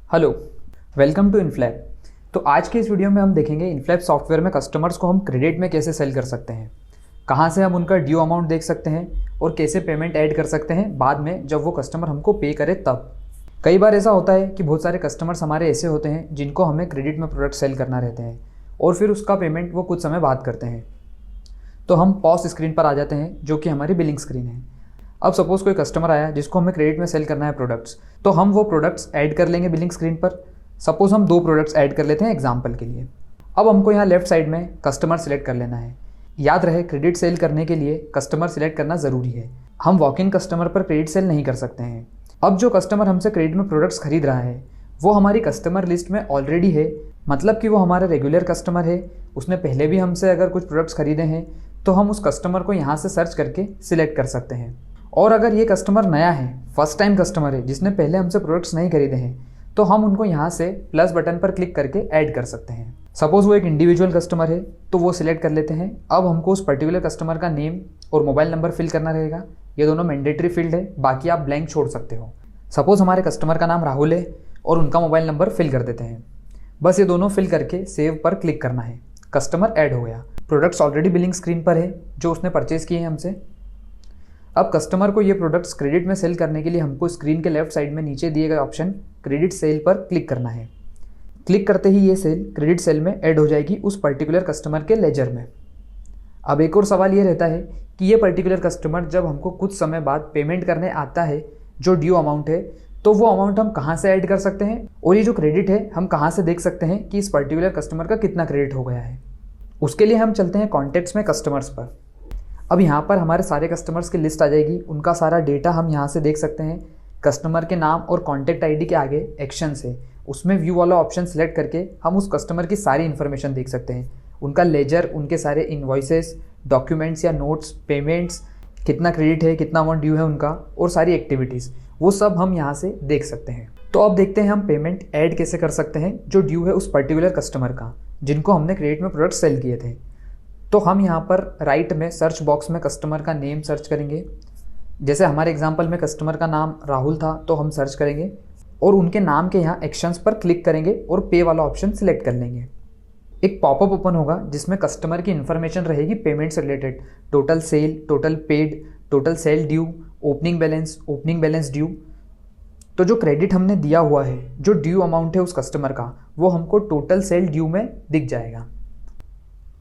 Hello, welcome to इनफ्लैप। तो आज के इस वीडियो में हम देखेंगे इनफ्लैप सॉफ्टवेयर में कस्टमर्स को हम क्रेडिट में कैसे सेल कर सकते हैं, कहाँ से हम उनका ड्यू अमाउंट देख सकते हैं और कैसे पेमेंट ऐड कर सकते हैं बाद में जब वो कस्टमर हमको पे करे तब। कई बार ऐसा होता है कि बहुत सारे कस्टमर्स हमारे ऐसे होते हैं जिनको हमें क्रेडिट में प्रोडक्ट सेल करना रहते हैं और फिर उसका पेमेंट वो कुछ समय बाद करते हैं। तो हम पॉज स्क्रीन पर आ जाते हैं जो कि हमारी बिलिंग स्क्रीन है। अब सपोज़ कोई कस्टमर आया जिसको हमें क्रेडिट में सेल करना है प्रोडक्ट्स, तो हम वो प्रोडक्ट्स ऐड कर लेंगे बिलिंग स्क्रीन पर। सपोज़ हम 2 प्रोडक्ट्स ऐड कर लेते हैं एग्जांपल के लिए। अब हमको यहाँ लेफ्ट साइड में कस्टमर सिलेक्ट कर लेना है। याद रहे, क्रेडिट सेल करने के लिए कस्टमर सिलेक्ट करना ज़रूरी है। हम वॉक इन कस्टमर पर क्रेडिट सेल नहीं कर सकते हैं। अब जो कस्टमर हमसे क्रेडिट में प्रोडक्ट्स खरीद रहा है वो हमारी कस्टमर लिस्ट में ऑलरेडी है, मतलब कि वो हमारा रेगुलर कस्टमर है। उसने पहले भी हमसे अगर कुछ प्रोडक्ट्स खरीदे हैं तो हम उस कस्टमर को यहाँ से सर्च करके सिलेक्ट कर सकते हैं। और अगर ये कस्टमर नया है, फर्स्ट टाइम कस्टमर है जिसने पहले हमसे प्रोडक्ट्स नहीं खरीदे हैं, तो हम उनको यहाँ से प्लस बटन पर क्लिक करके ऐड कर सकते हैं। सपोज़ वो एक इंडिविजुअल कस्टमर है तो वो सिलेक्ट कर लेते हैं। अब हमको उस पर्टिकुलर कस्टमर का नेम और मोबाइल नंबर फिल करना रहेगा। ये दोनों मैंडेटरी फील्ड है, बाकी आप ब्लैंक छोड़ सकते हो। सपोज़ हमारे कस्टमर का नाम राहुल है और उनका मोबाइल नंबर फिल कर देते हैं। बस ये दोनों फिल करके सेव पर क्लिक करना है। कस्टमर ऐड हो गया। प्रोडक्ट्स ऑलरेडी बिलिंग स्क्रीन पर है जो उसने परचेज़ किए हैं हमसे। अब कस्टमर को ये प्रोडक्ट्स क्रेडिट में सेल करने के लिए हमको स्क्रीन के लेफ्ट साइड में नीचे दिए गए ऑप्शन क्रेडिट सेल पर क्लिक करना है। क्लिक करते ही ये सेल क्रेडिट सेल में ऐड हो जाएगी उस पर्टिकुलर कस्टमर के लेजर में। अब एक और सवाल ये रहता है कि ये पर्टिकुलर कस्टमर जब हमको कुछ समय बाद पेमेंट करने आता है जो ड्यू अमाउंट है, तो वो अमाउंट हम कहाँ से ऐड कर सकते हैं और ये जो क्रेडिट है हम कहाँ से देख सकते हैं कि इस पर्टिकुलर कस्टमर का कितना क्रेडिट हो गया है। उसके लिए हम चलते हैं कॉन्टैक्ट्स में कस्टमर्स पर। अब यहाँ पर हमारे सारे कस्टमर्स की लिस्ट आ जाएगी। उनका सारा डेटा हम यहाँ से देख सकते हैं। कस्टमर के नाम और कॉन्टैक्ट आईडी के आगे एक्शंस है, उसमें व्यू वाला ऑप्शन सेलेक्ट करके हम उस कस्टमर की सारी इन्फॉर्मेशन देख सकते हैं। उनका लेजर, उनके सारे इन्वॉइसेस, डॉक्यूमेंट्स या नोट्स, पेमेंट्स, कितना क्रेडिट है, कितना अमाउंट ड्यू है उनका, और सारी एक्टिविटीज़, वो सब हम यहाँ से देख सकते हैं। तो अब देखते हैं हम पेमेंट ऐड कैसे कर सकते हैं जो ड्यू है उस पर्टिकुलर कस्टमर का जिनको हमने क्रेडिट में प्रोडक्ट सेल किए थे। तो हम यहाँ पर राइट में सर्च बॉक्स में कस्टमर का नेम सर्च करेंगे। जैसे हमारे एग्जांपल में कस्टमर का नाम राहुल था तो हम सर्च करेंगे और उनके नाम के यहाँ एक्शंस पर क्लिक करेंगे और पे वाला ऑप्शन सिलेक्ट कर लेंगे। एक पॉपअप ओपन होगा जिसमें कस्टमर की इन्फॉर्मेशन रहेगी पेमेंट से related, total sale, total paid, total sale due, opening balance due. तो जो क्रेडिट हमने दिया हुआ है, जो ड्यू अमाउंट है उस कस्टमर का, वो हमको टोटल सेल ड्यू में दिख जाएगा।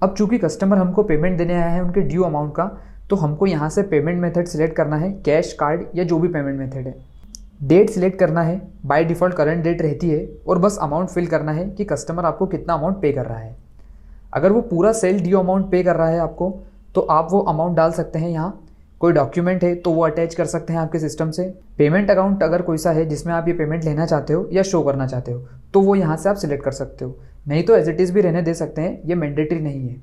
अब चूंकि कस्टमर हमको पेमेंट देने आया है उनके ड्यू अमाउंट का, तो हमको यहाँ से पेमेंट मेथड सिलेक्ट करना है, कैश, कार्ड या जो भी पेमेंट मेथड है। डेट सिलेक्ट करना है, बाय डिफ़ॉल्ट करंट डेट रहती है, और बस अमाउंट फिल करना है कि कस्टमर आपको कितना अमाउंट पे कर रहा है। अगर वो पूरा सेल ड्यू अमाउंट पे कर रहा है आपको, तो आप वो अमाउंट डाल सकते हैं यहाँ। कोई डॉक्यूमेंट है तो वो अटैच कर सकते हैं आपके सिस्टम से। पेमेंट अकाउंट अगर कोई सा है जिसमें आप ये पेमेंट लेना चाहते हो या शो करना चाहते हो, तो वो यहाँ से आप सिलेक्ट कर सकते हो। नहीं तो एज इट इज़ भी रहने दे सकते हैं, ये मैंडेटरी नहीं है।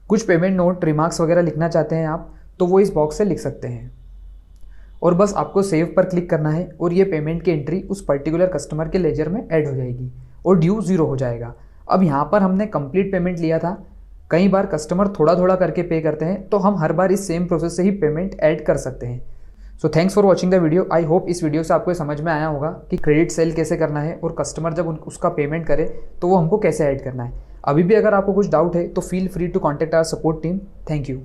कुछ पेमेंट नोट, रिमार्क्स वगैरह लिखना चाहते हैं आप, तो वो इस बॉक्स से लिख सकते हैं। और बस आपको सेव पर क्लिक करना है और ये पेमेंट की एंट्री उस पर्टिकुलर कस्टमर के लेजर में ऐड हो जाएगी और ड्यू 0 हो जाएगा। अब यहाँ पर हमने कंप्लीट पेमेंट लिया था। कई बार कस्टमर थोड़ा थोड़ा करके पे करते हैं, तो हम हर बार इस सेम प्रोसेस से ही पेमेंट ऐड कर सकते हैं। So thanks for watching the video. I hope इस वीडियो से आपको समझ में आया होगा कि क्रेडिट सेल कैसे करना है और कस्टमर जब उसका पेमेंट करे तो वो हमको कैसे ऐड करना है। अभी भी अगर आपको कुछ डाउट है तो feel free to contact our support team. Thank you.